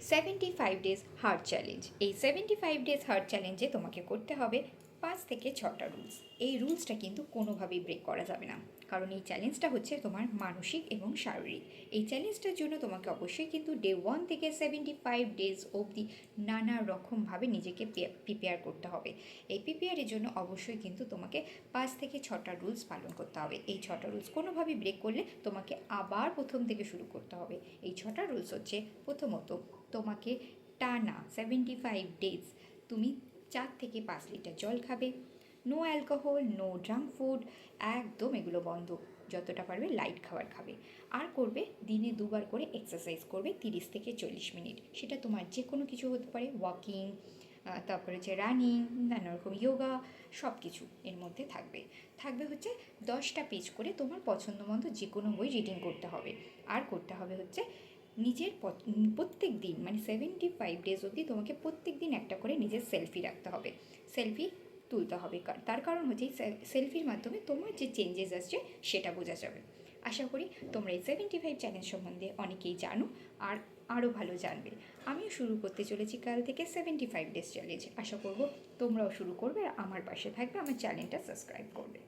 75 days heart challenge. এই 75 days heart চ্যালেঞ্জে তোমাকে করতে হবে 5 থেকে 6টা রুলস। এই রুলসটা কিন্তু কোনোভাবেই ব্রেক করা যাবে না, কারণ এই চ্যালেঞ্জটা হচ্ছে তোমার মানসিক এবং শারীরিক। এই চ্যালেঞ্জটার জন্য তোমাকে অবশ্যই কিন্তু ডে 1 থেকে 75 ডেজ অবধি নানা রকমভাবে নিজেকে প্রিপেয়ার করতে হবে। এই প্রিপেয়ারের জন্য অবশ্যই কিন্তু তোমাকে 5 থেকে 6টা রুলস পালন করতে হবে। এই 6টা রুলস কোনোভাবেই ব্রেক করলে তোমাকে আবার প্রথম থেকে শুরু করতে হবে। এই 6টা রুলস হচ্ছে, প্রথমত তোমাকে টানা 75 ডেজ তুমি 4 থেকে 5 লিটার জল খাবে, no alcohol, no junk food, একদম এগুলো বন্ধ। যতটা পারবে লাইট খাবার খাবে, আর করবে দিনে 2বার করে এক্সারসাইজ করবে 30 থেকে 40 মিনিট। সেটা তোমার যে কোনো কিছু হতে পারে, ওয়াকিং, তারপরে হচ্ছে রানিং, নানা রকম যোগা, সব কিছু এর মধ্যে থাকবে। থাকবে হচ্ছে 10টা পেজ করে তোমার পছন্দ মতো যে কোনো বই রিডিং করতে হবে। আর করতে হবে হচ্ছে নিজের প্রত্যেক দিন, মানে 75 ডেজ অবধি তোমাকে প্রত্যেক দিন একটা করে নিজের সেলফি রাখতে হবে, সেলফি তুলতে হবে। তার কারণ হচ্ছে এই সেলফির মাধ্যমে তোমার যে চেঞ্জেস আসছে সেটা বোঝা যাবে। আশা করি তোমরা এই 75 চ্যালেঞ্জ সম্বন্ধে অনেকেই জানো, আর আরও ভালো জানবে। আমিও শুরু করতে চলেছি কাল থেকে 75 ডেজ চ্যালেঞ্জ। আশা করব তোমরাও শুরু করবে আর আমার পাশে থাকবে, আমার চ্যানেলটা সাবস্ক্রাইব করবে।